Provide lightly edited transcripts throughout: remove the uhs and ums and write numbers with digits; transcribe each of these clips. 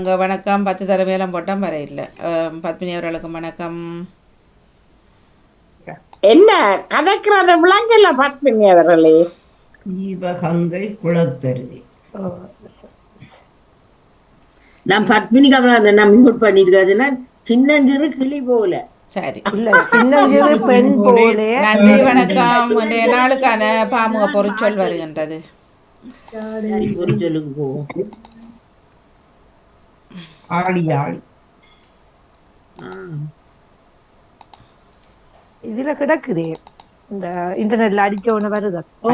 அங்கே வணக்கம் 10 தடவையெல்லாம் போட்டால் வர இல்லை. பத்மினி அவர்களுக்கும் வணக்கம். என்ன கதைக்கிறது விளங்கல பத்மினி அவர்களே. சீவகங்கை குளத்தருவி. நான் பத்மினிக்கு அப்புறம் நான் மியூட் பண்ணிருக்காதுன்னா சின்னஞ்சிறு கிளி போல. சரி, இல்ல சின்னஞ்சிறு பெண் போலே. நன்றி வணக்கம். இன்றைய நாளுக்கான பாமுக பொருட்சொல் வருகின்றது. ஒரு சொல்லுக்கு போவோம். ஆடி ஆடி. இதுல கிடக்குதே, இந்த இன்டர்நெட்ல அடிச்ச ஒண்ணு வருது. ஓ,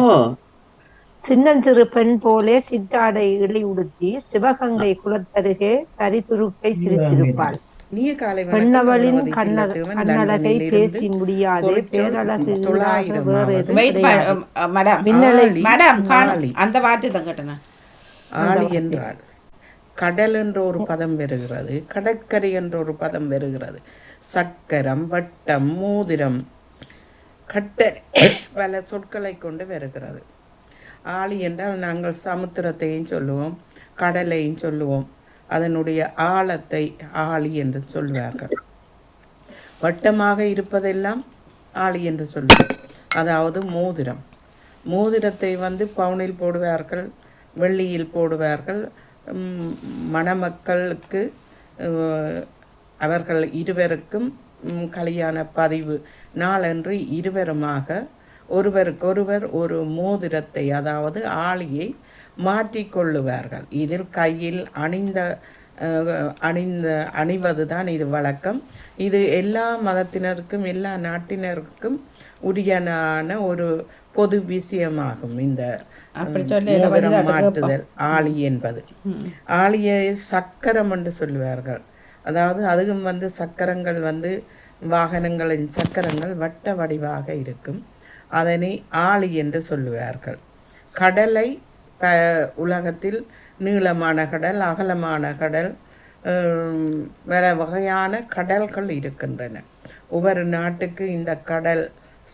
சின்னஞ்சிறு பெண் போலே சிற்றாடை இழி உடுத்தி சிவகங்கை குலத்தருகே சரிதுருக்கை சிரித்திருப்பாள். பெண்ணவளின் கண்ணழகை பேசி முடியாது பேரழகு அந்த வார்த்தை தான் கேட்டேன். ஆழி என்றால் கடல் என்ற ஒரு பதம் வருகிறது, கடற்கரை என்ற ஒரு பதம் வருகிறது, சக்கரம், வட்டம், மோதிரம், கட்டை பல சொற்களை கொண்டு வருகிறது. ஆழி என்றால் நாங்கள் சமுத்திரத்தையும் சொல்லுவோம், கடலையும் சொல்லுவோம். அதனுடைய ஆழத்தை ஆழி என்று சொல்வார்கள். வட்டமாக இருப்பதெல்லாம் ஆழி என்று சொல்வார். அதாவது மோதிரம். மோதிரத்தை பவுனில் போடுவார்கள், வெள்ளியில் போடுவார்கள். மணமக்களுக்கு அவர்கள் இருவருக்கும் கல்யாண பதிவு நாளன்று இருவருமாக ஒருவருக்கொருவர் ஒரு மோதிரத்தை, அதாவது ஆளியை மாற்றிக்கொள்ளுவார்கள். இதில் கையில் அணிவதுதான் இது வழக்கம். இது எல்லா மதத்தினருக்கும் எல்லா நாட்டினருக்கும் உரியான ஒரு பொது விஷயமாகும். இந்த மோதிரம் மாற்றுதல் ஆளி என்பது. ஆளியை சக்கரம் என்று சொல்லுவார்கள். அதாவது அதுவும் சக்கரங்கள் வாகனங்களின் சக்கரங்கள் வட்ட வடிவாக இருக்கும். அதனை ஆளி என்று சொல்லுவார்கள். கடலை உலகத்தில் நீளமான கடல், அகலமான கடல், வேற வகையான கடல்கள் இருக்கின்றன. ஒவ்வொரு நாட்டுக்கு இந்த கடல்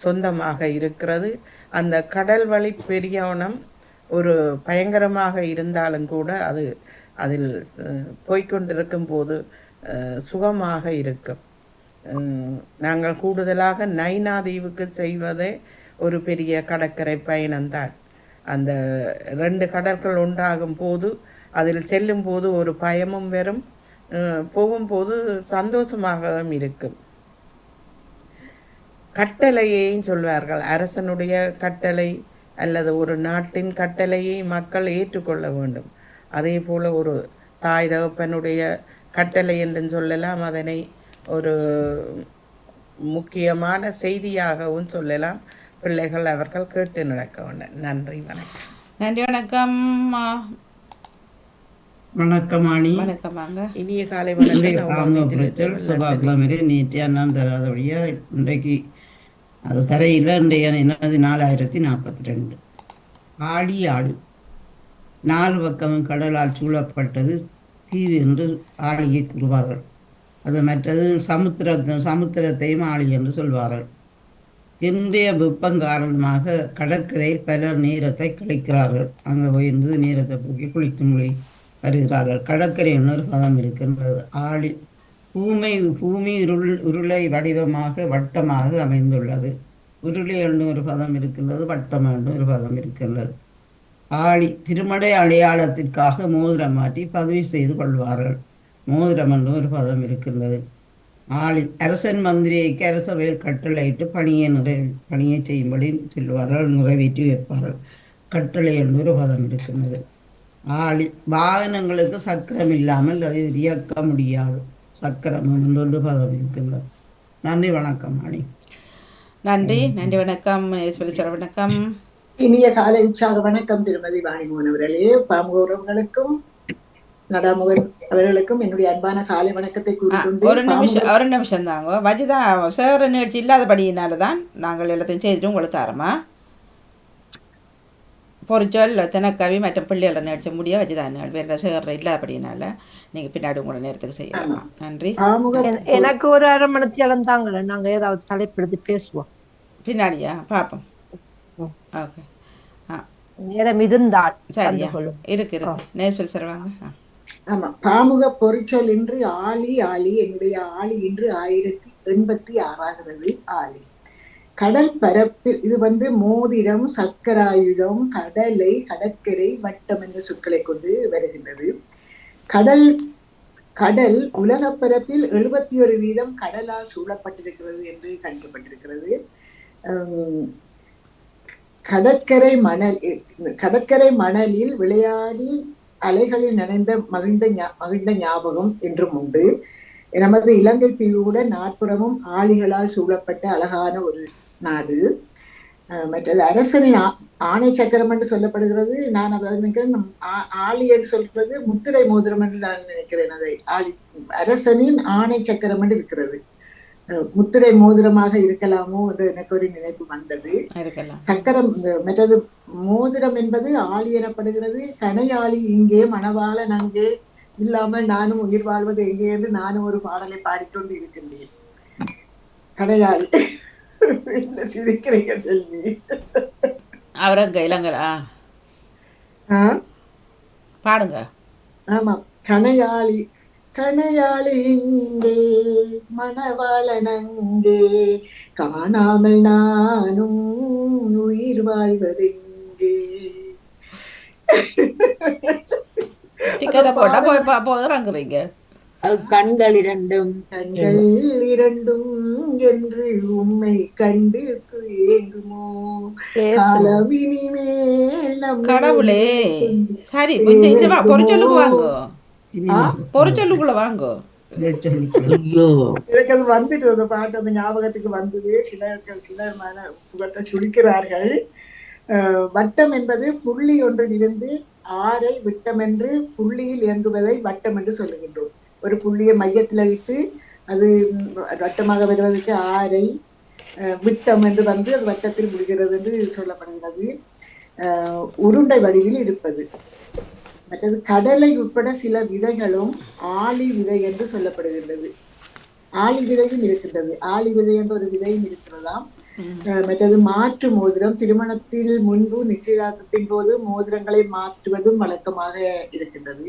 சொந்தமாக இருக்கிறது. அந்த கடல் வழி பெரியவனம் ஒரு பயங்கரமாக இருந்தாலும் கூட அதில் போய்கொண்டிருக்கும் போது சுகமாக இருக்கும். நாங்கள் கூடுதலாக நைனா தீவுக்கு செய்வதே ஒரு பெரிய கடற்கரை பயணம்தான். அந்த 2 கடல்கள் ஒன்றாகும் போது அதில் செல்லும் போது ஒரு பயமும் வரும், போகும்போது சந்தோஷமாகவும் இருக்கும். கட்டளையையும் சொல்வார்கள். அரசனுடைய கட்டளை அல்லது ஒரு நாட்டின் கட்டளையை மக்கள் ஏற்றுக்கொள்ள வேண்டும். அதே போல் ஒரு தாய் தகப்பனுடைய கட்டளை என்று சொல்லலாம். அதனை ஒரு முக்கியமான செய்தியாகவும் சொல்லலாம். பிள்ளைகள் அவர்கள் கேட்டு நடக்க வேண்டும். நன்றி வணக்கம். நன்றி வணக்கம். வணக்கம் அணி. வணக்கமாங்க. இனிய காலை வணக்கம். செவ்வாய்க்கிழமை நேற்று அண்ணன் தராதபடியா இன்றைக்கு அது தரையில் இன்றைய என்னது 4042. ஆடி ஆடு. 4 பக்கமும் கடலால் சூழப்பட்டது தீவு என்று ஆழியை கூறுவார்கள். அது மற்றது சமுத்திரத்தையும் ஆழி என்று சொல்வார்கள். இன்றைய வெப்பம் காரணமாக கடற்கரையில் பலர் நேரத்தை கழிக்கிறார்கள். அங்கே போயிருந்து நேரத்தை போக்கி குளித்து மொழி வருகிறார்கள். கடற்கரை இன்னொரு பதம் இருக்கின்றது. ஆழி. பூமி உருளை வடிவமாக வட்டமாக அமைந்துள்ளது. உருளை என்று ஒரு பதம் இருக்கின்றது, வட்டம் என்று ஒரு பதம் இருக்கின்றது. ஆழி. திருமடை அடையாளத்திற்காக மோதிரம் மாற்றி பதிவு செய்து கொள்வார்கள். மோதிரம் என்று ஒரு பதம் இருக்கின்றது. ஆளி. அரசன் மந்திரிக்கு அரசவையில் கட்டளையிட்டு பணியை செய்யும்படி சொல்லுவார்கள், நிறைவேற்றி வைப்பார்கள். கட்டளை என்று ஒரு பதம் இருக்கின்றது. ஆளி. வாகனங்களுக்கு சக்கரம் இல்லாமல் அதை இயக்க முடியாது. சக்கரம் என்று பதம் இருக்கின்றது. நன்றி வணக்கம் அணி. நன்றி வணக்கம். வணக்கம். இனிய காலை உற்சாக வணக்கம் திருமதி வாணிமோகன் அவர்களே. பாமுகர்களுக்கும் நடாமுகன் அவர்களுக்கும் என்னுடைய அன்பான காலை வணக்கத்தை கூறிக்கொண்டு ஒரு நிமிஷம் தாங்க. வஜிதா சேர நிகழ்ச்சி இல்லாதபடியினால்தான் நாங்கள் எல்லாத்தையும் செய்துட்டு உங்களுக்கு தரமா பொறிச்சொல் தினக்கவி மற்றும் பிள்ளைகள நிகழ்ச்சி முடிய வச்சுதான் வேறு சேர இல்லாதபடினால நீங்கள் பின்னாடி உங்களோட நேரத்துக்கு செய்யலாம். நன்றி. எனக்கு ஒரு அரை மணித்தியாலம் தாங்க, நாங்கள் ஏதாவது தலைப்படுத்தி பேசுவோம் பின்னாடியா பார்ப்போம். ஓகே, நேரம் இருந்தால் சரியா இருக்கு நேர் சொல்லி சொல்லுவாங்க. ஆமா, பாமுக பொறிச்சொல் இன்று ஆழி ஆழி, என்னுடைய ஆழி இன்று 1086 ஆழி. கடல் பரப்பில் இது மோதிரம், சக்கராயுதம், கடலை, கடற்கரை, வட்டம் என்ற சொற்களை கொண்டு வருகின்றது. கடல் கடல் உலக பரப்பில் 71% கடலால் சூழப்பட்டிருக்கிறது என்று கணிக்கப்பட்டிருக்கிறது. கடற்கரை மணலில் விளையாடி அலைகளில் நனைந்த மகிழ்ந்த ஞாபகம் என்றும் உண்டு. நமது இலங்கை தீவு கூட நாற்புறமும் ஆளிகளால் சூழப்பட்ட அழகான ஒரு நாடு. மற்றது அரசனின் ஆணை சக்கரம் என்று சொல்லப்படுகிறது. நான் அதை நினைக்கிறேன், ஆளி என்று சொல்றது முத்திரை மோதிரம் என்று நான் நினைக்கிறேன். அதை அரசனின் ஆணை சக்கரம் என்று இருக்கிறது. முத்திரை மோதிரமாக இருக்கலாமோ என்று எனக்கு ஒரு நினைப்பு வந்தது. சக்கரம் மற்றது மோதிரம் என்பது ஆளி எனப்படுகிறது. கனையாளி இங்கே மணவாளன் அங்கே, இல்லாமல் நானும் உயிர் வாழ்வது எங்கே என்று நானும் ஒரு பாடலை பாடிக்கொண்டு இருக்கின்றேன். கனையாளி என்ன சிரிக்கிறீங்க செல்வி? அவரங்க இளங்கலா பாடுங்க. ஆமா, கனையாளி கனையாளி இங்கே மணவாளன் அங்கே, காணாமல் நானும் உயிர் வாழ்வதெங்கே. டிக்கெட்டை போட்டா போகிறீங்க. கண்கள் இரண்டும் என்று உம்மை கண்டு ஏங்குமோ காலவினிமேல் கடவுளே. சரி, பொறிச்சொல்லுக்கு வாங்க, பொறிச்சொல்லுக்குள்ள வாங்க. எனக்கு அது வந்துட்டு அந்த பாட்டு அந்த ஞாபகத்துக்கு வந்தது. சிலர் முகத்தை சுழிக்கிறார்கள். வட்டம் என்பது புள்ளி ஒன்றிலிருந்து ஆரை விட்டம் என்று புள்ளியில் இயங்குவதை வட்டம் என்று சொல்லுகின்றோம். ஒரு புள்ளியை மையத்தில் இட்டு அது வட்டமாக வருவதற்கு ஆரை விட்டம் என்று அது வட்டத்தில் முடிகிறது என்று சொல்லப்படுகிறது. உருண்டை வடிவில் இருப்பது. மற்றது கடலை உட்பட சில விதைகளும் ஆளி விதை என்று சொல்லப்படுகின்றது. ஆளி விதையும் இருக்கின்றது. ஆளி விதை என்ற ஒரு விதையும் இருக்கிறதாம். மற்றது மாற்று மோதிரம். திருமணத்தில் முன்பு நிச்சயதார்த்தத்தின் போது மோதிரங்களை மாற்றுவதும் வழக்கமாக இருக்கின்றது.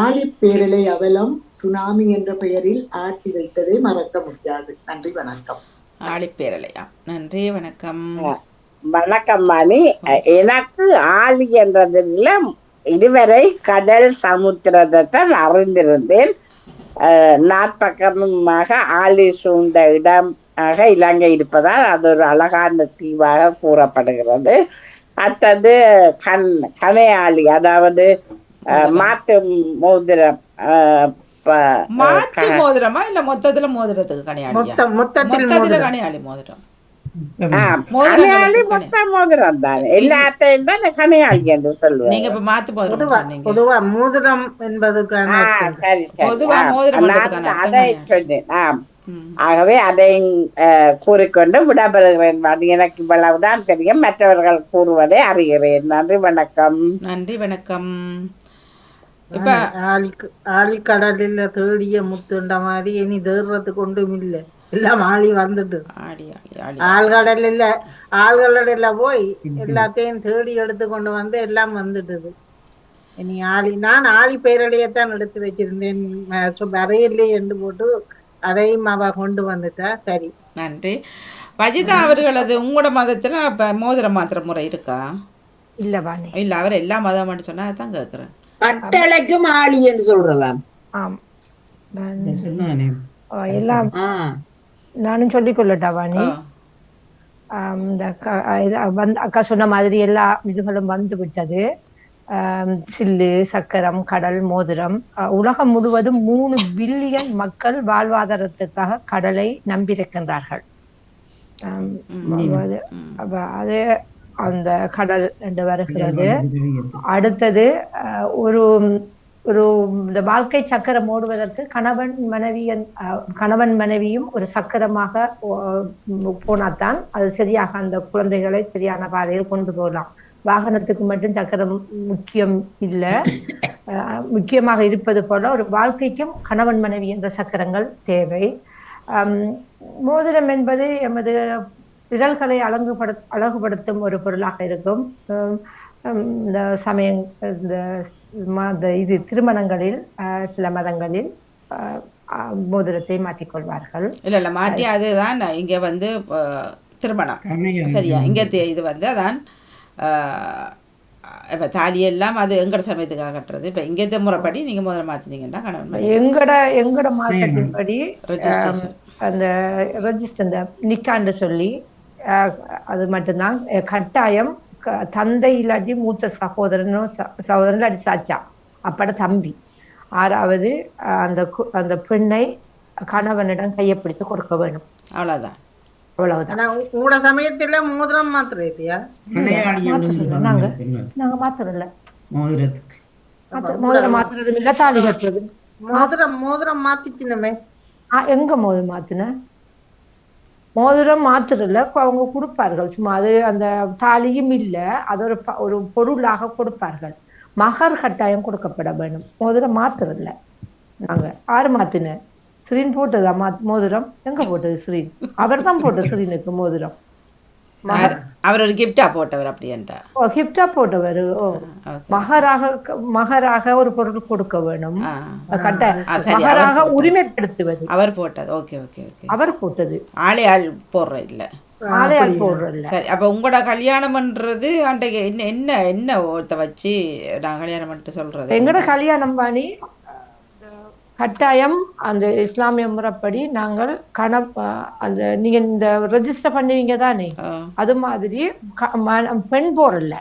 ஆழிப்பேரலை அவலம் சுனாமி என்ற பெயரில் ஆட்டி வைத்ததை மறக்க முடியாது. நன்றி, வணக்கம். ஆழிப்பேரலையா? நன்றி, வணக்கம். வணக்கம் மணி. எனக்கு ஆழி என்றதில் இதுவரை கடல் சமுத்திரத்தை அறிந்திருந்தேன். நாற்பக்கமாக ஆழி சூழ்ந்த இடமாக இலங்கை இருப்பதால் அது ஒரு அழகான தீவாக கூறப்படுகிறது. அடுத்தது கனையாளி, அதாவது மாட்டு மோதிரம். மாட்டு மோதிரமா இல்ல மொத்தத்துல மோதிரத்துக்கு கனையாளியா? மொத்தத்துல கனையாளி மோதிரம். கனையாளி மொத்த மோதிரம் தான், எல்லாத்தையும் தான் கனையாளி என்று சொல்லுவாங்க. நீங்க இப்ப மாத்து மோதிரம் சொன்னீங்க. பொதுவா மோதிரம் என்பதுக்கான பொதுவா மோதிரம் அதை சொன்னேன். ஆகவே அதை கூறிக்கொண்டு விடப்பெறுகிறேன். எனக்கு இவ்வளவுதான் தெரியும், மற்றவர்கள் கூறுவதை அறிகிறேன். நன்றி, வணக்கம். நன்றி, வணக்கம். இப்ப ஆழிக்கடலில் தேடிய முத்துண்ட மாதிரி இனி தேடுறதுக்கு ஒன்றும் இல்லை, எல்லாம் ஆழி வந்துட்டு. ஆழ்கடல்ல போய் எல்லாத்தையும் தேடி எடுத்து கொண்டு வந்து எல்லாம் வந்துட்டுது. இனி நான் ஆழி பேரடையத்தான் எடுத்து வச்சிருந்தேன், வரையில்லை என்று போட்டு அதையும் அவ கொண்டு வந்துட்டா. சரி, நன்றி. வஜிதா அவர்களது உங்களோட மதத்துல இப்ப மோதிர மாத்திர முறை இருக்கா? இல்ல பாணி, இல்ல, அவர் எல்லா மதம் மட்டும் சொன்னா அதான் கேக்குறேன். கட்டளைக்கும் ஆளி என்று சொல்றதாம். எல்லாம் நானும் சொல்லிக் கொள்ளட்டா பாணி. அக்கா சொன்ன மாதிரி எல்லா இதுகளும் வந்து விட்டது. சில்லு, சக்கரம், கடல், மோதிரம். உலகம் முழுவதும் 3 பில்லியன் மக்கள் வாழ்வாதாரத்துக்காக கடலை நம்பியிருக்கின்றார்கள். அது அந்த கடல் என்று வருகிறது. அடுத்தது ஒரு ஒரு இந்த வாழ்க்கை சக்கரம் ஓடுவதற்கு கணவன் மனைவியும் ஒரு சக்கரமாக போனாதான் அது சரியாக அந்த குழந்தைகளை சரியான பாதையில் கொண்டு போகலாம். வாகனத்துக்கு மட்டும் சக்கரம் முக்கியம் இல்லை. முக்கியமாக இருப்பது போல ஒரு வாழ்க்கைக்கும் கணவன் மனைவி என்ற சக்கரங்கள் தேவை. மோதிரம் என்பது எமது விரல்களை அழகுபடுத்தும் ஒரு பொருளாக இருக்கும். இந்த சமயம் இந்த இது திருமணங்களில் சில மதங்களில் மோதிரத்தை மாற்றிக்கொள்வார்கள். இல்லை மாற்றி அதுதான் இங்கே வந்து திருமணம் சரியா இங்கே இது வந்து அதான் இப்போ தாலியெல்லாம் அது எங்கட சமயத்துக்காக கட்டுறது. இப்போ இங்கே முறைப்படி நீங்கள் முதல்ல மாற்றினீங்கன்னா கணவன் எங்கட மாற்றத்தின்படி ரெஜிஸ்ட்ரேஷன் அந்த ரெஜிஸ்டர் இந்த நிக்கான்னு சொல்லி அது மட்டும்தான் கட்டாயம். தந்தை இல்லாட்டி மூத்த சகோதரன் இல்லாட்டி சாச்சா அப்பட தம்பி 6வது அந்த பெண்ணை கணவனிடம் கையப்பிடித்து கொடுக்க வேணும். அவ்வளோதான். உங்களோட சமயத்துல மோதிரம் மாத்திரையா? நாங்க மாத்திரல மோதிரம் மாத்துறதும் இல்ல தாலி கட்டுறது. மோதிரம் மாத்திச்சுனமே எங்க மோதிரம் மாத்தின? மோதிரம் மாத்திரல அவங்க கொடுப்பார்கள். சும்மா அது அந்த தாலியும் இல்ல, அது ஒரு பொருளாக கொடுப்பார்கள். மகர் கட்டாயம் கொடுக்கப்பட வேணும். மோதிரம் மாத்திரல. நாங்க 6 மாத்தின ஸ்ரீன் போட்டதா மோதிரம்? எங்க போட்டது ஸ்ரீன்? அவர் தான் போட்ட ஸ்ரீனுக்கு மோதிரம். அவர் ஒரு கிஃப்டா போட்டவர் அப்படின்ட்டா? கிஃப்டா போட்டவர். மகராக ஒரு பொருள் கொடுக்க வேணும். மகராக உரிமைப்படுத்துவது அவர் போட்டது. Okay okay okay. அவர் போட்டது. ஆளையாள் போடுற இல்ல, ஆளையாள் போடுற இல்ல. சரி. அப்ப உங்களோட கல்யாணம்ன்றது அன்றைக்கு என்ன என்ன என்ன ஒருத்த வச்சு நான் கல்யாணம் பண்ணிட்டு சொல்றது? எங்கட கல்யாணம் பண்ணி கட்டாயம் அந்த இஸ்லாமிய முறைப்படி நாங்கள் அந்த நீங்க இந்த ரெஜிஸ்டர் பண்ணுவீங்க தானே, அது மாதிரி பெண் போறல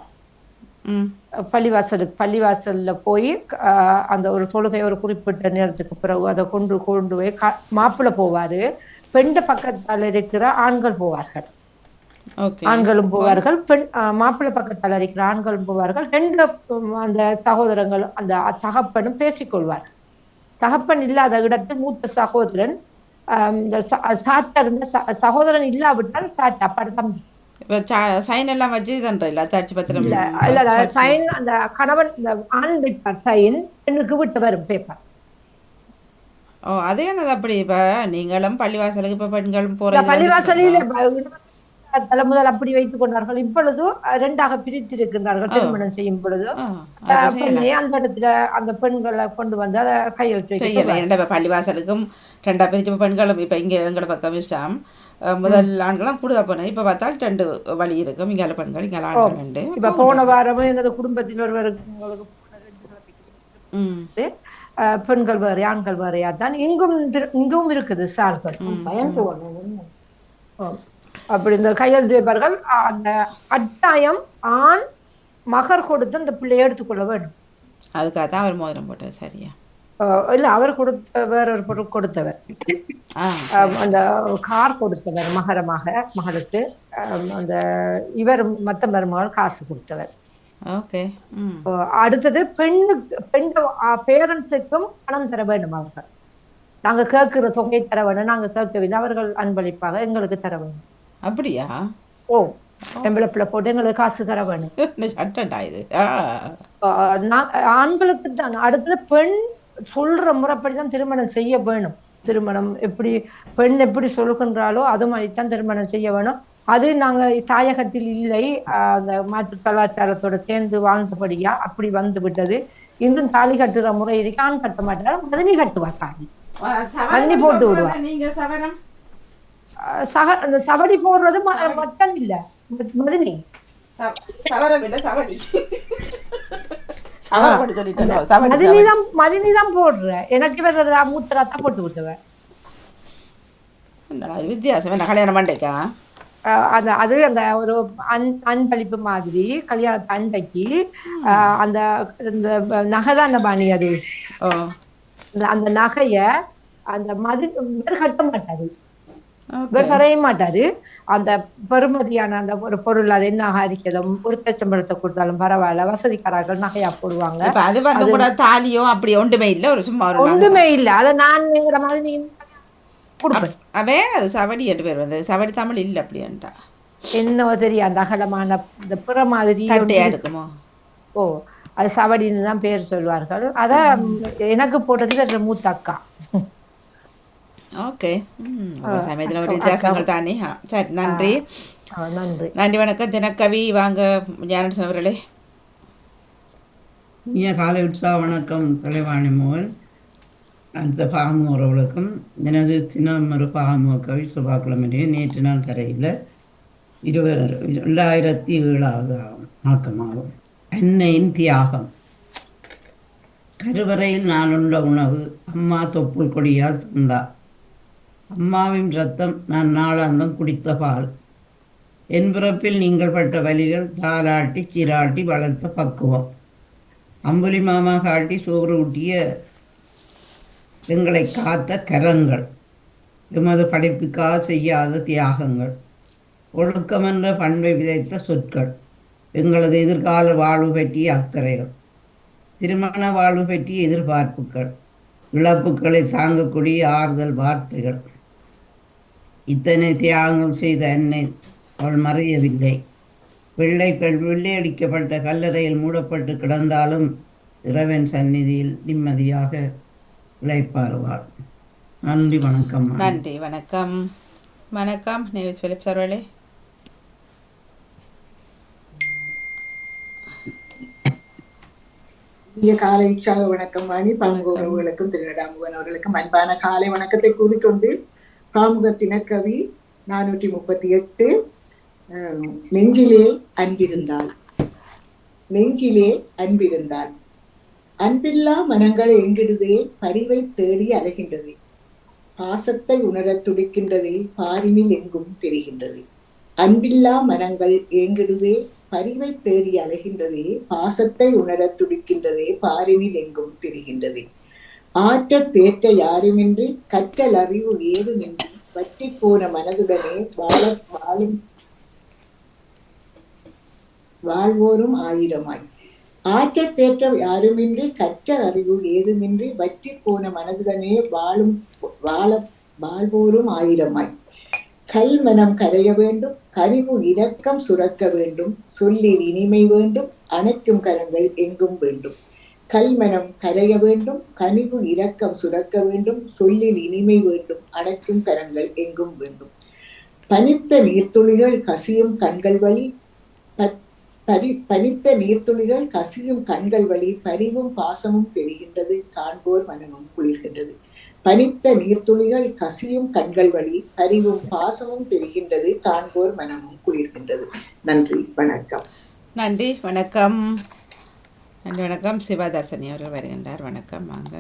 பள்ளிவாசல்ல போய் அந்த ஒரு தொழுகை ஒரு குறிப்பிட்ட நேரத்துக்கு பிறகு அதை கொண்டு போய் மாப்பிள்ளை போவாரு. பெண்ட பக்கத்தால் இருக்கிற ஆண்கள் போவார்கள், ஆண்களும் போவார்கள். பெண் மாப்பிள்ளை பக்கத்தால் இருக்கிற ஆண்களும் போவார்கள். 2 அந்த சகோதரங்கள் அந்த தகப்பனும் பேசிக்கொள்வார்கள். தகப்பன் இல்லாத இடத்தில் மூத்த சகோதரன் சாச்சா இருந்த சகோதரன் இல்லாவிட்டால் சாச்சா அப்பாட தம்பி சைன் எல்லாம் வச்சு இல்ல சாட்சி பத்திரம் இல்ல சைன் அந்த கணவன் ஆண் வைப்பார். சைன் பெண்ணுக்கு விட்டு வரும் பேப்பர். ஓ அதே என்னது அப்படி? இப்ப நீங்களும் பள்ளிவாசலுக்கு இப்ப பெண்களும் போற பள்ளிவாசலில் முதல் அப்படி வைத்துக் கொண்டார்கள். இப்பொழுது 2ஆக பிரித்திருக்கின்றார்கள். திருமணம் செய்யும் பொழுது பெண்ணை அந்த இடத்துல அந்த பெண்களை கொண்டு வந்து அதை கையெழுத்து பள்ளிவாசலுக்கும் 2ஆ பிரிச்சு பெண்களும் இப்ப இங்க எங்களோட பக்கம் இஷ்டம் முதல் ஆண்களும் கூடுதா போனேன். இப்ப பார்த்தால் 2 வழி இருக்கும். இங்கால பெண்கள் இங்கால ஆண்கள் உண்டு. இப்ப போன வாரமும் எனது குடும்பத்தில் ஒருவருக்கு பெண்கள் வேறு ஆண்கள் வேறையா தான் இங்கும் இருக்குது சால்கள். அப்படி இந்த கையெழுத்து வைப்பார்கள். அந்த கட்டாயம் ஆண் மகர் கொடுத்து அந்த பிள்ளையை எடுத்துக்கொள்ள வேண்டும். அதுக்காக தான் அவர் மோதிரம் போட்டார். சரியா? இல்ல அவர் கொடுத்த வேற ஒரு பொருள் கொடுத்தவர், அந்த கார் கொடுத்தவர் மகரமாக மகளுக்கு. அந்த இவர் மத்த மருமகள் காசு கொடுத்தவர். அடுத்தது பெண் பேரண்ட்ஸுக்கும் பணம் தர வேண்டும். அவர்கள் நாங்க கேட்கிற தொகை தர வேணும், நாங்க கேட்கவில்லை, அவர்கள் அன்பளிப்பாக எங்களுக்கு தர வேணும். அப்படியா? ஓ எம்பளப்புல போட்டு எங்களுக்கு காசு தர வேணும். ஆண்களுக்கு தான். அடுத்தது பெண் சொல்ற முறைப்படிதான் திருமணம் செய்ய வேணும். திருமணம் எப்படி பெண் எப்படி சொல்லுகின்றாலோ அது மாதிரித்தான் திருமணம் செய்ய வேணும். அது நாங்க தாயகத்தில் இல்லை, அந்த மாற்று கலாச்சாரத்தோட சேர்ந்து வாழ்ந்தபடியா அப்படி வந்து விட்டது. இன்றும் தாலி கட்டுற முறை இருக்கு. ஆண் கட்ட மாட்டாரு, மதினி கட்டுவார். தாலி மதினி போட்டு விடுவார். அந்த சவடி போடுறது மட்டன் இல்ல, மதினி மதினிதான் போடுற. எனக்கு வர்றது மூத்தராத்தான் போட்டு விட்டுவேன். வித்தியாசம் கல்யாணம் மண்டைக்கா அது அந்த ஒரு அன்பளிப்பு மாதிரி கல்யாணத்து அண்டைக்கு அந்த நகைதான் பாணி. அது அந்த நகைய அந்த கட்ட மாட்டாரு, தரைய மாட்டாரு. அந்த பெருமதியான அந்த ஒரு பொருள் அது என்ன அரிக்கலும் 1 லட்சம் பணத்தை கொடுத்தாலும் பரவாயில்ல, வசதிக்காரர்கள் நகையா போடுவாங்க. அது வந்து கூட தாலியோ அப்படி ஒன்றுமே இல்லை, ஒரு சும்மா ஒன்றுமே இல்லை. அதை நான் எங்கட மாதிரி வேற அது சவடி என்று பேர் வந்து சவடி தமிழ் இல்லை அப்படின்ட்டா என்ன தெரியும். அந்த அகலமான இந்த பிற மாதிரி இருக்குமோ? ஓ அது சவடின்னு தான் பேர் சொல்வார்கள். அத எனக்கு போட்டது மூத்த அக்கா. ஓகே, சமயத்தில் ஒரு வித்தியாசங்கள் தானே. சரி, நன்றி. நன்றி. நன்றி, வணக்கம். தினக்கவி வாங்க ஞானசன் அவர்களே. இனிய காலை உற்சாக வணக்கம் கலைவாணி மோகன். அந்த பாகமு உறவுகளுக்கும் எனது தினம் ஒரு பாகமு கவி சுபாக்கிழமையே நேற்று நாள் தரையில் 2007 ஆக்கமாகும். அன்னையின் தியாகம். கருவறையில் நான் உண்ட உணவு அம்மா தொப்புள் கொடியால் தந்தார். அம்மாவின் ரத்தம் நான் நாளாந்தம் குடித்த பால். என் பிறப்பில் நீங்கள் பட்ட வலிகள் தாலாட்டி சீராட்டி வளர்த்த பக்குவம். அம்புலி மாமா காட்டி சோறு ஊட்டிய எங்களை காத்த கரங்கள். எமது படிப்புக்காக செய்யாத தியாகங்கள். ஒழுக்கமென்ற பண்பை விதைத்த சொற்கள். எங்களது எதிர்கால வாழ்வு பற்றிய அக்கறைகள். திருமண வாழ்வு பற்றிய எதிர்பார்ப்புகள். இழப்புகளை தாங்கக்கூடிய ஆறுதல் வார்த்தைகள். இத்தனை தியாகங்கள் செய்த அன்னை அவள் மறையவில்லை. வெள்ளையடிக்கப்பட்ட கல்லறையில் மூடப்பட்டு கிடந்தாலும் இறைவன் சந்நிதியில் நிம்மதியாக இளைப்பாறுவாள். நன்றி, வணக்கம். நன்றி, வணக்கம். வணக்கம் நேவிஸ் பிலிப்ஸ் அவர்களே. காலை உற்சாக வணக்கம் வாணி. பாமுக உறவுகளுக்கும் திருநடாமுகன் அவர்களுக்கும் அன்பான காலை வணக்கத்தை கூறிக்கொண்டு பாமுக தினக்கவி 438 நெஞ்சிலே அன்பிருந்தாள். நெஞ்சிலே அன்பிருந்தாள். அன்பில்லா மனங்கள் எங்கிடுதே பரிவை தேடி அலைகின்றது. பாசத்தை உணரத் துடிக்கின்றதே பாரினில் எங்கும் தெரிகின்றது. அன்பில்லா மனங்கள் ஏங்கிடுதே பரிவை தேடி அலைகின்றதே பாசத்தை உணரத் துடிக்கின்றதே பாரினில் எங்கும் தெரிகின்றது. ஆற்ற தேற்ற யாருமின்றி கற்றல் அறிவு ஏதுமின்றி வற்றி போன மனதுடனே வாழ்வோரும் ஆயிரமாய். ஆற்ற தேற்ற யாருமின்றி கற்ற அறிவு ஏதுமின்றி வற்றி போன மனதுடனே வாழ்வோரும் ஆயிரமாய். கல்மனம் கரைய வேண்டும், கரிவு இரக்கம் சுரக்க வேண்டும், சொல்லில் இனிமை வேண்டும், அணைக்கும் கரங்கள் எங்கும் வேண்டும். கல்மனம் கரைய வேண்டும், கனிவு இரக்கம் சுரக்க வேண்டும், சொல்லில் இனிமை வேண்டும், அணைக்கும் கரங்கள் எங்கும் வேண்டும். பனித்த நீர்த்துளிகள் கசியும் கண்கள் வழி பனித்த நீர்த்துளிகள் கசியும் கண்கள் வழி பரிவும் பாசமும் தெரிகின்றது, காண்போர் மனமும் குளிர்கின்றது. பனித்த நீர்த்துளிகள் கசியும் கண்கள் வழி பரிவும் பாசமும் தெரிகின்றது, காண்போர் மனமும் குளிர்கின்றது. நன்றி, வணக்கம். நன்றி, வணக்கம். நன்றி, வணக்கம். சிவதர்சனி அவர்கள் வருகின்றார். வணக்கம், வாங்க.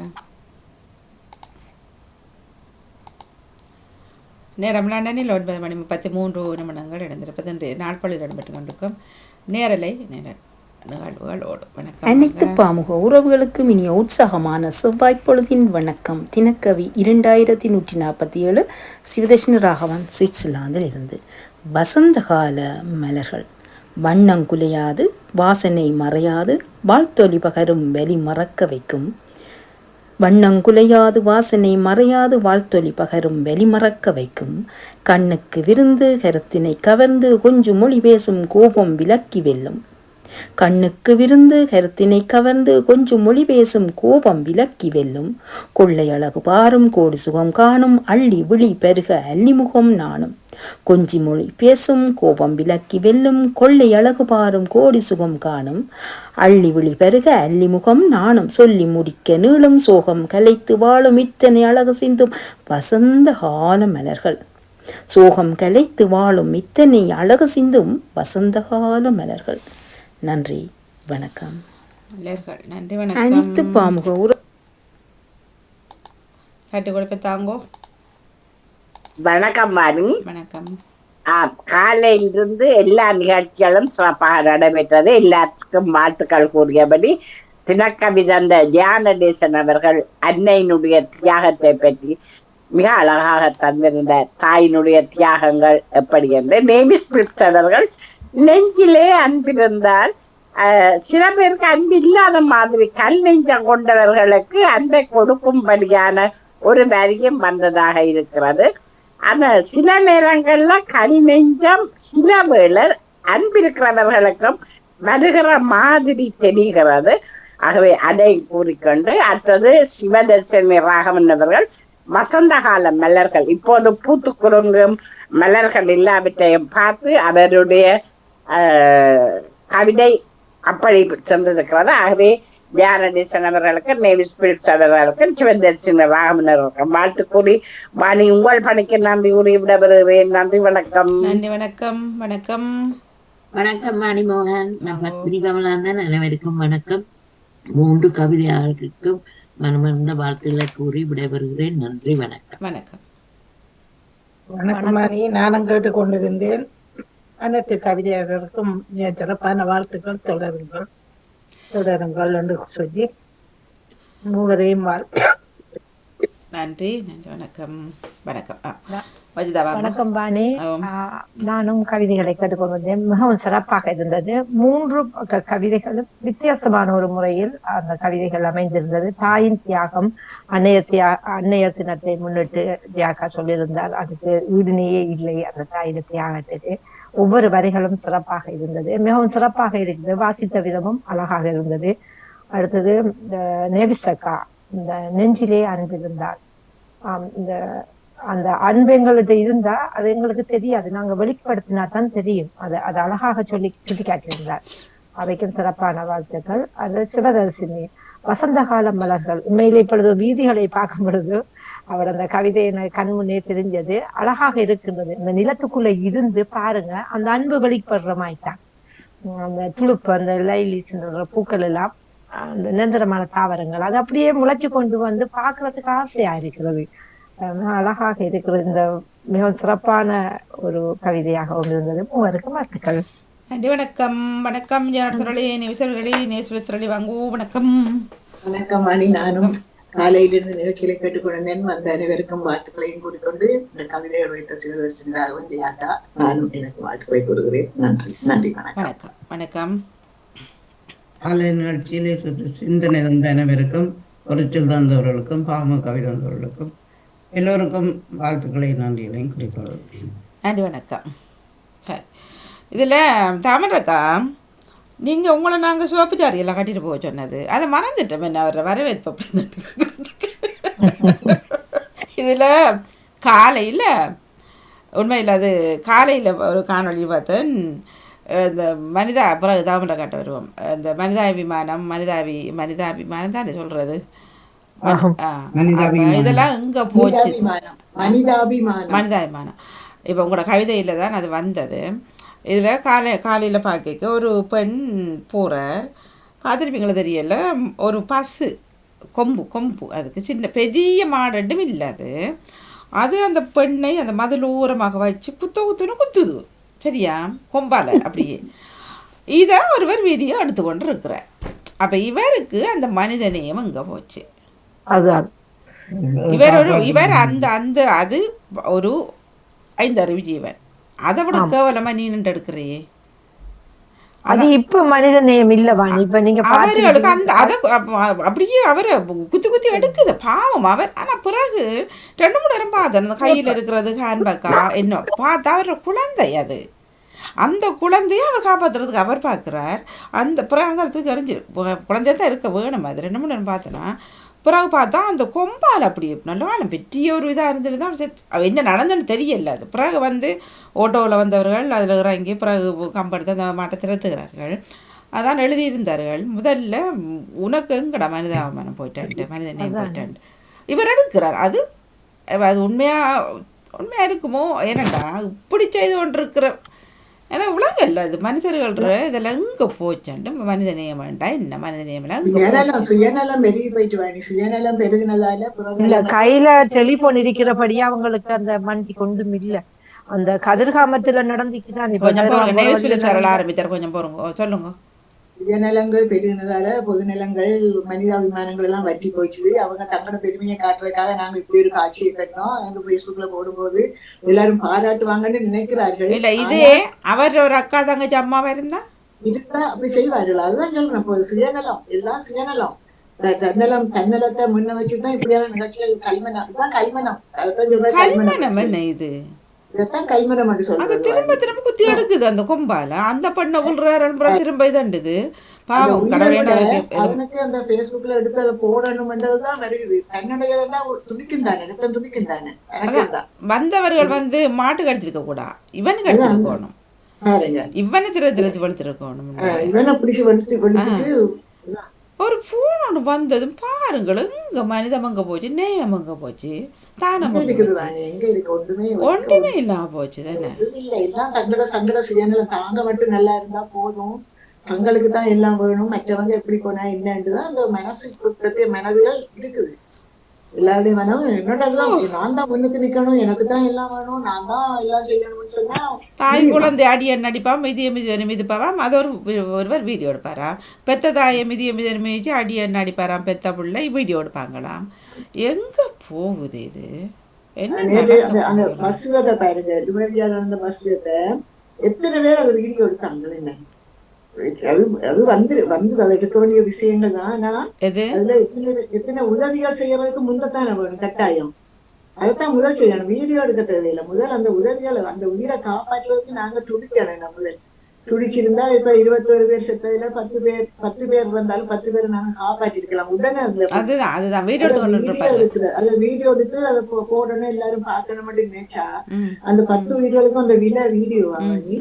நேரம் லண்டனில் 9:33 இடந்திருப்பது என்று நாட்பொழுது இடம்பெற்றுக் கொண்டிருக்கும் நேரலை நிகழ்வுகளோடு. வணக்கம். அனைத்து பாமுக உறவுகளுக்கும் இனிய உற்சாகமான செவ்வாய்ப்பொழுதின் வணக்கம். தினக்கவி 2147 சிவதர்ஷினி ராகவன், சுவிட்சர்லாந்தில் இருந்து. வசந்தகால மலர்கள் வண்ணங்குலையாது வாசனை மறையாது வாழ்த்தொலி பகரும் வெளி மறக்க வைக்கும். வண்ணங்குலையாது வாசனை மறையாது வாழ்த்தொலி பகரும் வெளிமறக்க வைக்கும். கண்ணுக்கு விருந்து கருத்தினை கவர்ந்து கொஞ்சம் மொழி பேசும் கோபம் விலக்கி வெல்லும். கண்ணுக்கு விருந்து கருத்தினை கவர்ந்து கொஞ்சம் மொழி பேசும் கோபம் விலக்கி வெல்லும். கொள்ளை அழகு பாரும் கோடி சுகம் காணும் அள்ளி விழி பெருக அல்லிமுகம் நானும். கொஞ்சி மொழி பேசும் கோபம் விலக்கி வெல்லும். கொள்ளை அழகு பாரும் கோடி சுகம் காணும் அள்ளி விழி பெருக அல்லிமுகம் நானும். சொல்லி முடிக்க நீளும் சோகம் கலைத்து வாழும் இத்தனை அழகு சிந்தும் வசந்த கால மலர்கள். சோகம் கலைத்து வாழும் இத்தனை அழகு சிந்தும் வசந்த கால மலர்கள். நன்றி, வணக்கம். நன்றி, வணக்கம். அனைத்து பாமுக காட்டு கொடுப்ப தாங்கோ. வணக்கம் வாணி. வணக்கம். காலையிலிருந்து எல்லா நிகழ்ச்சிகளும் சிறப்பாக நடைபெற்றது. எல்லாத்துக்கும் வாழ்த்துக்கள் கூறியபடி தினக்கவி தந்த தியானதேசன் அவர்கள் அன்னையினுடைய தியாகத்தை பற்றி மிக அழகாக தந்திருந்த தாயினுடைய தியாகங்கள் எப்படி என்று. நேவிஸ் பிலிப்ஸ் அவர்கள் நெஞ்சிலே அன்பிருந்தால் சில பேருக்கு அன்பு இல்லாத மாதிரி கல் நெஞ்சம் கொண்டவர்களுக்கு அன்பை கொடுக்கும்படியான ஒரு வரியும் வந்ததாக இருக்கிறது. அந்த சில நேரங்கள்ல கல் நெஞ்சம் சில வேளை அன்பிருக்கிறவர்களுக்கும் வருகிற மாதிரி தெரிகிறது. ஆகவே அதை கூறிக்கொண்டு அடுத்தது சிவதர்ஷினி ராகவன் அவர்கள் வசந்த கால மலர்கள் இப்போது பூத்து குலுங்கும் மலர்கள் எல்லாவற்றையும் பார்த்து அவருடைய கவிதை அப்படி சென்றிருக்கிறது. ஆகவே தியானதேசன் அவர்களுக்கும் நேவி ஸ்பிரிட்ஸ் அவர்களுக்கும் சிவந்தரிசின வாகமனருக்கும் வாழ்த்து கூறி வாணி உங்கள் பணிக்கு நன்றி கூறி விடைபெறுகிறேன். நன்றி, வணக்கம். நன்றி, வணக்கம். வணக்கம் வணக்கம் மணிமோகன். நான் பத்மினி கமலாந்தன். அனைவருக்கும் வணக்கம். 3 கவிதையாளர்களுக்கும் மனமார்ந்த வாழ்த்துக்களை கூறி விடைபெறுகிறேன். நன்றி, வணக்கம். வணக்கம். வணக்கம் மணி. நானும் கேட்டுக்கொண்டிருந்தேன். அனைத்து கவிதையாளர்களுக்கும் மிகச் சிறப்பான வாழ்த்துக்கள். தொடருங்கள் என்று சொல்லி மூவரையும் நன்றி. நன்றி, வணக்கம். வணக்கம். வஜிதாவா? வணக்கம் வாணி. நானும் கவிதைகளை கேட்டுக்கொண்டிருந்தேன். மிகவும் சிறப்பாக இருந்தது. 3 கவிதைகளும் வித்தியாசமான ஒரு முறையில் அந்த கவிதைகள் அமைந்திருந்தது. தாயின் தியாகம், அன்னைய தினத்தை முன்னிட்டு தியாகா சொல்லியிருந்தார். அதுக்கு ஈடுணையே இல்லை அந்த தாயின் தியாகத்துக்கு. ஒவ்வொரு வரிகளும் சிறப்பாக இருந்தது, மிகவும் சிறப்பாக இருந்தது. வாசித்த விதமும் அழகாக இருந்தது. அடுத்தது இந்த நேவிசக்கா, இந்த நெஞ்சிலே அன்பிருந்தார். இந்த அந்த அன்பு எங்கள்கிட்ட இருந்தா அது எங்களுக்கு தெரியாது, நாங்க வெளிப்படுத்தினா தான் தெரியும். அது அழகாக சொல்லி காட்டியிருந்தார். அவைக்கும் சிறப்பான வாழ்த்துக்கள். அது சிவதர்சினி, வசந்த கால மலர்கள். உண்மையிலே இப்பொழுது வீதிகளை பார்க்கும் பொழுது அவர் அந்த கவிதையை கண் முன்னே தெரிஞ்சது. அழகாக இருக்கின்றது. இந்த நிலத்துக்குள்ள இருந்து பாருங்க, அந்த அன்பு வெளிப்படுற மாதிரிதான். அந்த துளுப்பு, அந்த லைலிஸ் பூக்கள் எல்லாம், அந்த நிரந்தரமான தாவரங்கள், அது அப்படியே முளைச்சு கொண்டு வந்து பாக்குறதுக்கு ஆசையா இருக்கிறது. அழகாக இருக்கிறது. இந்த மிகவும் சிறப்பான ஒரு கவிதையாகவும் இருந்தது. மூவருக்கும் வாழ்த்துக்கள். நன்றி, வணக்கம். வணக்கம் ஜனசரளி, நேசரளி வாங்கோ. வணக்கம். வணக்கம் மணி. நானும் காலையிலிருந்து நிகழ்ச்சிகளை கேட்டுக்கொண்டேன். வந்த அனைவருக்கும் வாழ்த்துக்களையும் கூறிக்கொண்டு இந்த கவிதைகள் வைத்த சிவதர்சனாகவும் ஜெயாக்கா நானும் எனக்கு வாழ்த்துக்களை கூறுகிறேன். நன்றி. நன்றி, வணக்கம். வணக்கம். காலை நிகழ்ச்சியிலே சிந்தனை தந்த அனைவருக்கும், பொறிச்சல் தந்தவர்களுக்கும், பாம கவிதை தந்தவர்களுக்கும் எல்லோருக்கும் வாழ்த்துக்களை நன்றிகளையும் குறிப்பிடுகிறேன். நன்றி, வணக்கம். சரி, இதில் தாமரக்கா, நீங்கள் உங்களை நாங்கள் சோப்பு ஜாரியெல்லாம் கட்டிட்டு போக சொன்னது அதை மறந்துட்டோம். என்ன அவரை வரவேற்பு அப்படி இதில் காலையில் உண்மையில் அது காலையில் ஒரு காணொலி பார்த்தேன். இந்த பிறகு தாமரை காட்ட வருவோம். இந்த மனிதாபிமானம் தானே சொல்கிறது. இதெல்லாம் எங்கே போச்சு? மனிதாபிமானம். இப்போ உங்களோட கவிதையில் தான் அது வந்தது. இதில் காலையில் பார்க்க ஒரு பெண் போகிற பார்த்துருப்பீங்களா தெரியல, ஒரு பஸ்ஸு கொம்பு அதுக்கு சின்ன பெரிய மாடண்டும் இல்லாது, அது அந்த பெண்ணை அந்த மதிலூரமாக வச்சு குத்துது சரியா, கொம்பால் அப்படியே. இதை ஒருவர் வீடியோ எடுத்து கொண்டு இருக்கிறார். அப்போ இவருக்கு அந்த மனித நேயம் எங்கே போச்சு? இவர் அந்த அந்த அது ஒரு 5 அறிவு ஜீவன். அதை விட கேவலமா நீ நின்று எடுக்கிறையே. அது இப்ப மனித நேயம் இல்லவாணி. இப்ப நீங்க அவர்களுக்கு அந்த அதை அப்படியே அவரை குத்தி எடுக்குது பாவம் அவர். ஆனா பிறகு 2-3 நேரம் பார்த்தேன், அந்த கையில் இருக்கிறது ஹேண்ட்பேக்கா என்ன பார்த்தா அவரோட குழந்தை, அது அந்த குழந்தைய அவர் காப்பாற்றுறதுக்கு அவர் பார்க்குறார். அந்த பிறகு அங்கே தூக்கி அறிஞ்சு குழந்தைய தான் இருக்க வேணும். அது 2-3 நேரம் பார்த்தேன்னா பிறகு பார்த்தா அந்த கொம்பால் அப்படி நல்லா பெரிய ஒரு இதாக இருந்துட்டு தான் என்ன நடந்துன்னு தெரியல. அது பிறகு வந்து ஓட்டோவில் வந்தவர்கள் அதில் இறங்கி பிறகு கம்பெடுத்து அந்த மாட்டை திறத்துகிறார்கள். அதான் எழுதியிருந்தார்கள். முதல்ல உனக்கு எங்கடா மனிதாபிமானம் போயிட்டான்ட்டு, மனிதனையும் போயிட்டான்ட்டு இவர் எடுக்கிறார். அது உண்மையாக இருக்குமோ? ஏன்னாண்டா இப்படி செய்து கொண்டு இருக்கிற ஏன்னா உலகல்ல அது மனிதர்கள் இதெல்லாம் எங்கே போச்சாண்டு மனித நேயம் வேண்டாம். என்ன மனித நேயம் சுயநலம் பெருகி போயிட்டு வாணி. சுயநலம் பெருகினதால இல்ல, கையில டெலிபோன் இருக்கிறபடியே அவங்களுக்கு அந்த மண்டி கொண்டும் இல்ல. அந்த கதிர்காமத்துல நடந்துக்குதான். கொஞ்சம் போறோங்க, நேவிஸ் பிலிப்ஸ் ஆரம்பித்தார். கொஞ்சம் போறோங்க, சொல்லுங்க. சுயநலங்கள் பெருகினதால பொதுநலங்கள் மனிதாபிமானங்கள் எல்லாம் வற்றி போச்சுது. அவங்க தங்களோட பெருமையை காட்டுறதுக்காக நாங்க இப்படி ஒரு காட்சியை கட்டினோம், எங்க Facebookல போடும்போது எல்லாரும் பாராட்டுவாங்கன்னு நினைக்கிறார்கள். இல்ல இதே அவர் ஒரு அக்கா தங்கச்சி அம்மாவா இருந்தா அப்படி செய்வார்கள். அதுதான் சொல்றேன். சுயநலம் எல்லாம் சுயநலம். தன்னலத்தை முன்ன வச்சுதான் இப்படியான நிகழ்ச்சிகள் கல்மனம். இதுதான் கல்மனம். அதான் சொல்றேன், கல்மனம் என்ன இது? அது திரும்ப திரும்ப குத்தி எடுக்குது அந்த கொம்பால. அந்த பண்ண உள்ற திரும்ப இதண்டுது பாவம். அவனுக்கு அந்த Facebookல எடுத்து அதை போடணும்ன்றதுதான் வருது. தன்னுடையதா துணிக்கும் தானே, ரத்தம் துணிக்கும் தானே. வந்தவர்கள் வந்து மாட்டு கடிச்சிருக்க கூடா, இவனு கடிச்சிருக்கணும். இவனை திரு வெளுத்திருக்கணும். இவனை பிடிச்சு வெளுத்துட்டு ஒரு ஃபோன் ஒன்று வந்ததும் பாருங்கள் எங்கே மனிதம் எங்கே போச்சு, நேயம் எங்கே போச்சு, தானம் எங்க எங்கே இருக்குது போச்சு, தானே, எங்க இருக்கு? ஒன்றுமே ஒன்றுமே இல்லாமல் போச்சு தானே. இல்லை. எல்லாம் தங்களோட சங்கட சுயநலம் தாங்க மட்டும் நல்லா இருந்தா போதும். தங்களுக்கு தான் எல்லாம் வேணும், மற்றவங்க எப்படி போனா என்னன்னுதான் அந்த மனசு பிரத்யேக மனதுகள் இருக்குது. எல்லாருடைய மனம் என்னோடதுதான். நான் தான் முன்னுக்கு நிக்கணும், எனக்கு தான் எல்லாம் வேணும், நான் தான் எல்லாம் செய்யணும்னு சொன்னா தாய் முடியுமா? குழந்தை அடியை நடிப்பாம், மிதிய மிதிய மிதிப்பாவாம், அது ஒருவர் வீடியோ எடுப்பாராம். பெத்த தாயை மிதிய மிதிய மிதிச்சு அடியை நடிப்பாராம், பெத்த பிள்ளை வீடியோ எடுப்பாங்களாம். எங்கே போகுது இது? என்ன நேற்று அந்த நடக்க அந்த போகுது? மசூரத்தை பாருங்க, டுமேரியால அந்த மசூரத்தை எத்தனை பேர் அதை வீடியோ எடுத்தாங்க. என்ன அது அது வந்தது அதை எடுக்க வேண்டிய விஷயங்கள் தான். ஆனா எது அதுல எத்தனை உதவிகள் செய்யறதுக்கு முந்தத்தானே வேணும் கட்டாயம். அதைத்தான் முதல் செய்யணும். வீடியோ எடுக்க தேவையில்லை. முதல் அந்த உதவிகளை, அந்த உயிரை காப்பாற்றுறதுக்கு நாங்க துடிக்கணும். முதல் துடிச்சிருந்தா இப்ப 21 பேர் செத்ததுல 10 பேர் இருந்தாலும் 10 பேரை நாங்க காப்பாற்றிருக்கலாம் உடனே. அதுல அதுதான் வீடியோ எடுத்து கொண்டு வீடியோ இருப்பாரு. எடுத்து அதை வீடியோ எடுத்து அதை போடணும், எல்லாரும் பார்க்கணும் நினைச்சா அந்த 10 உயிர்களுக்கும் அந்த வீடியோ வாங்கி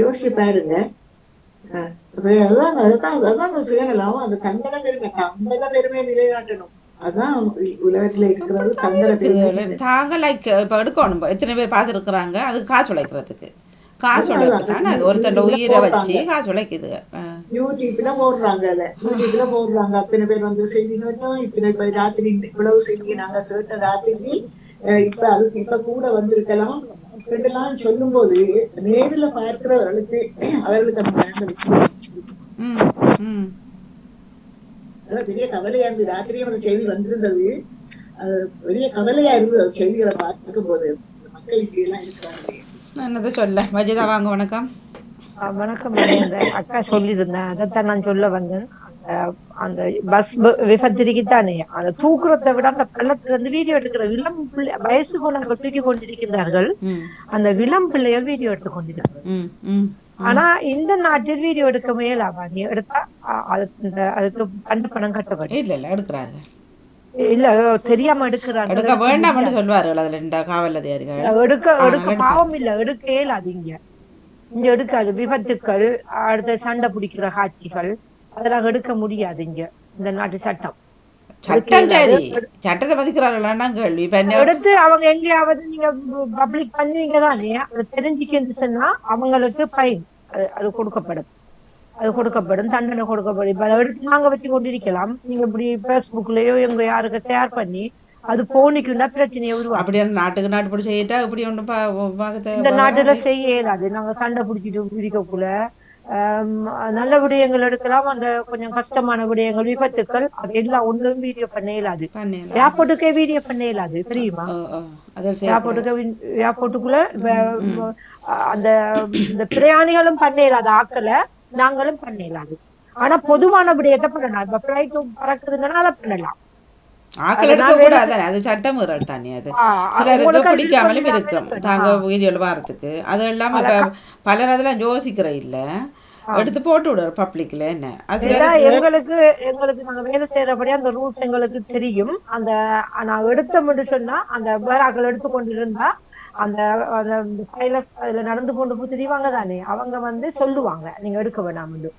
யோசிச்சு பாருங்க. அதான் சுயநலம். அந்த தங்கட பெருமையை நிலைநாட்டணும். அதான் உலகத்துல இருக்கிறது தங்கட பெருமை. தாங்க லைக் இப்போ எடுக்கணும். எத்தனை பேர் பார்த்துருக்குறாங்க, அதுக்கு காசு உழைக்கிறதுக்கு. காசு உழைக்கிறதான அது ஒருத்தண்ட உயிரை வச்சு காசு உழைக்குது. யூடியூப்ல போடுறாங்க, யூடியூப்ல போடுறாங்க. அத்தனை பேர் வந்து செய்தி கேட்டோம், இத்தனை பேர் ராத்திரி இவ்வளவு செய்தி நாங்க கேட்ட ராத்திரிக்கு இப்ப அதுக்கு இப்ப கூட வந்திருக்கலாம் எல்லாம் சொல்லும் போது நேரில் பார்க்கிறவர்களுக்கு அவர்களுக்கு அந்த பயங்கள் அதான் பெரிய கவலையா இருந்தது. ராத்திரியும் அந்த செய்தி வந்திருந்தது, பெரிய கவலையா இருந்தது அந்த செய்திகளை பார்க்கும் போது. மக்களுக்கு எல்லாம் இருக்கிறாங்க. என்னது சொல்ல வஜிதா வாங்க. வணக்கம். வணக்கம். அந்த அக்கா சொல்லியிருந்தேன், அதைத்தான் நான் சொல்ல வந்தேன். அந்த பஸ் விபத்திரிக்கு தானே அந்த தூக்குறதை விட அந்த பள்ளத்துல இருந்து வீடியோ எடுக்கிற இளம் பிள்ளை வயசு போனவர்கள் தூக்கி கொண்டிருக்கிறார்கள். அந்த இளம் பிள்ளைகள் வீடியோ எடுத்து கொண்டிருக்கிறார்கள். ஆனா இந்த நாட்டில் வீடியோ எடுக்க முயலாமா? நீ எடுத்தா அதுக்கு பணம் கட்டப்படும். இல்ல எடுக்கிறாங்க, இல்ல தெரியாம எடுக்கிறாங்க. எடுக்க வேண்டாம் சொல்லுவார்கள். அதுல இந்த காவல் அதிகாரிகள் எடுக்க பாவம் இல்ல, எடுக்க இயலாது. இங்க எடுக்காது. விபத்துக்கள், அடுத்த சண்டை பிடிக்கிற காட்சிகள் அதெல்லாம் எடுக்க முடியாது இங்க இந்த நாட்டு சட்டம். சட்டம் சரி, சட்டத்தை மதிக்கிறார்களா கேள்வி. எடுத்து அவங்க எங்கேயாவது நீங்க பப்ளிக் பண்ணுவீங்க தானே, அதை தெரிஞ்சுக்கின்னு சொன்னா அவங்களுக்கு ஃபைன் அது கொடுக்கப்படும். அது கொடுக்கப்படும், தண்டனை கொடுக்கப்படும். இப்ப அதை எடுத்து நாங்க வச்சு கொண்டிருக்கலாம். நீங்க இப்படி பேஸ்புக்லயோ எங்க யாருக்கு ஷேர் பண்ணி அது போனிக்குன்னா பிரச்சனையை உருவாக்கும். அப்படியே நாட்டுக்கு நாட்டு பிடிச்சி செய்யிட்டா இப்படி ஒன்றும் இந்த நாட்டுல செய்ய இயலாது. நாங்க சண்டை பிடிச்சிட்டு பிடிக்கக்குள்ள நல்ல விடயங்கள் எடுக்கலாம், அந்த கொஞ்சம் கஷ்டமான விடயங்கள், விபத்துக்கள் அதெல்லாம் ஒன்றும் வீடியோ பண்ண இயலாது. ஏர்போர்ட்டுக்கே வீடியோ பண்ண இயலாது, தெரியுமா? ஏர்போர்ட்டுக்குள்ள அந்த பிரயாணிகளும் பண்ண இயலாது, ஆக்களை நாங்களும் பண்ண இயலாது. ஆனா பொதுவான விடயத்தை பண்ணலாம். இப்ப பிளைட் பறக்குதுன்னா அதை பண்ணலாம். ஆக்கள் எடுக்க கூடாது, அது சட்டம் தானே. அது சிலருக்கு பிடிக்காமலும் இருக்கும் தாங்க வீடியோல வாரத்துக்கு. அது இல்லாம இப்ப பலர் அதெல்லாம் யோசிக்கிற இல்ல, எடுத்து போட்டு விடுற பப்ளிக்ல. என்ன எங்களுக்கு நாங்க வேலை செய்யறபடி அந்த ரூல்ஸ் எங்களுக்கு தெரியும். அந்த நான் எடுத்தோம்னு சொன்னா அந்த வேறாக்கள் எடுத்து கொண்டு இருந்தா அந்த அதுல நடந்து கொண்டு தெரிவாங்க தானே, அவங்க வந்து சொல்லுவாங்க நீங்க எடுக்க வேணாம்னு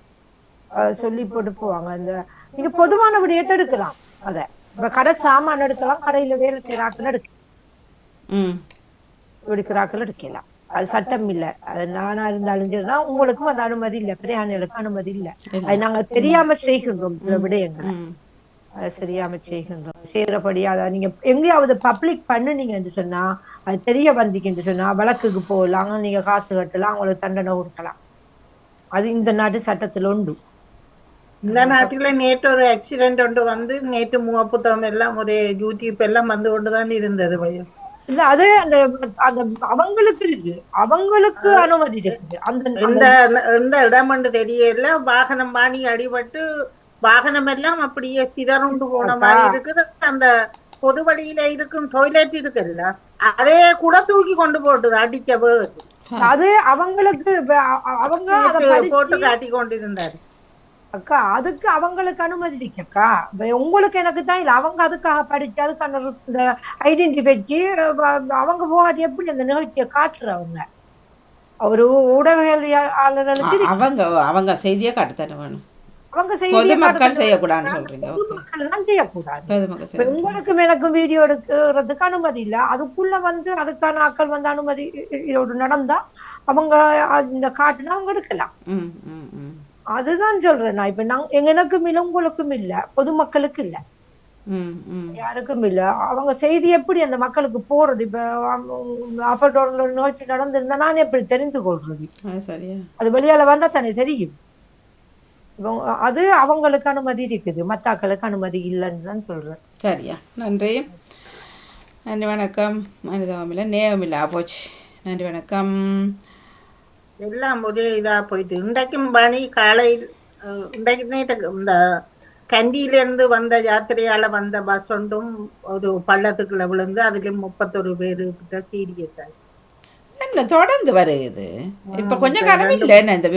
சொல்லி போட்டு போவாங்க. அந்த நீங்க பொதுவான விடயத்தை எடுக்கலாம். அத இப்ப கடை சாமான் எடுக்கலாம், கடையில வேலை செய்யற ஆக்கள் எடுக்கிற ஆக்கள் எடுக்கலாம். அது சட்டம் இல்ல. அது நானா இருந்தாலும் சரினா உங்களுக்கும் அந்த அனுமதி இல்ல, பிரயாணிகளுக்கு அனுமதி இல்ல. அது நாங்க தெரியாம செய்கின்றோம் சில விடயங்களை, அதை தெரியாம செய்கின்றோம். செய்யறபடி அதை நீங்க எங்கேயாவது பப்ளிக் பண்ணுனீங்கன்னு சொன்னா, அது தெரிய வந்தீங்கன்னு சொன்னா வழக்குக்கு போகலாம், நீங்க காசு கட்டலாம், அவங்களுக்கு தண்டனை கொடுக்கலாம். அது இந்த நாட்டு சட்டத்துல உண்டு. இந்த நாட்டில நேற்று ஒரு ஆக்சிடென்ட் ஒன்று வந்து நேற்று முகப்புத்தகம் எல்லாம் ஒரே யூடியூப் எல்லாம் வந்து கொண்டுதான் இருந்தது. பயம் இல்ல, அது அந்த அவங்களுக்கு இருக்கு, அவங்களுக்கு அனுமதி இருக்குது. எந்த இடம் என்று தெரியல. வாகனம் பாணி அடிபட்டு வாகனம் எல்லாம் அப்படியே சிதறுண்டு போன மாதிரி இருக்குது. அந்த பொது வழியில இருக்கும் டாய்லெட் இருக்குல்ல, அதே கூட தூக்கி கொண்டு போட்டுது அடிக்க வேறு. அது அவங்களுக்கு அவங்க போட்டு காட்டி கொண்டிருந்தாரு. அக்கா அதுக்கு அவங்களுக்கு அனுமதி இருக்கக்கா. உங்களுக்கு எனக்கு தான் இல்லை, அவங்க அதுக்காக படிச்சு அதுக்கான இந்த ஐடென்டி வச்சு அவங்க போகாது. எப்படி அந்த நிகழ்ச்சியை காட்டுறவங்க ஒரு ஊடகவியலாளர்களுக்கு அவங்க செய்தியை காட்டுத்தானே வேணும். அவங்க செய்தியை பொதுமக்கள் கடத்தணும். செய்யக்கூடாதுன்னு சொல்றீங்க. ஓகே, பொதுமக்கள் தான் செய்யக்கூடாது. பொதுமக்கள் இப்ப செய்ய உங்களுக்கும் எனக்கும் வீடியோ எடுக்கிறதுக்கு அனுமதி இல்ல, அதுக்குள்ள வந்து அதுக்கான ஆட்கள் வந்து அனுமதி இதோடு நடந்தா அவங்க இந்த காட்டுனா அவங்க எடுக்கலாம். ம் ம் ம் அதுதான் சொல்றேன் நான். இப்ப எனக்கும் இல்ல, உங்களுக்கும் இல்ல, பொதுமக்களுக்கு இல்ல, ம் ம் யாருக்கும் இல்ல. அவங்க செய்தி எப்படி அந்த மக்களுக்கு போறது? இப்ப அப்பட்டோட நிகழ்ச்சி நடந்திருந்தா நான் எப்படி தெரிந்து கொள்றது? அது சரியா? அது வெளியால வந்தா தானே தெரியும். அது அவங்களுக்கு அனுமதி இருக்குது, மத்தாக்களுக்கு அனுமதி இல்லைன்னு தான் சொல்றேன். சரியா? நன்றி. நன்றி, வணக்கம். மனிதமில்லை நேயமில்லை போச்சு. நன்றி, வணக்கம். எல்லாம் ஒரே இதா போயிட்டு இன்றைக்கும் பணி காலையில் இன்றைக்கு நேற்று இந்த கண்டியிலிருந்து வந்த யாத்திரையால வந்த பஸ் ஒன்றும் ஒரு பள்ளத்துக்குள்ள விழுந்து அதிலும் 31 பேரு கிட்ட சீரியஸ் ஆகி என்ன தொடர்ந்து வருது. இப்ப கொஞ்ச காலம் இல்லை என்ன இந்த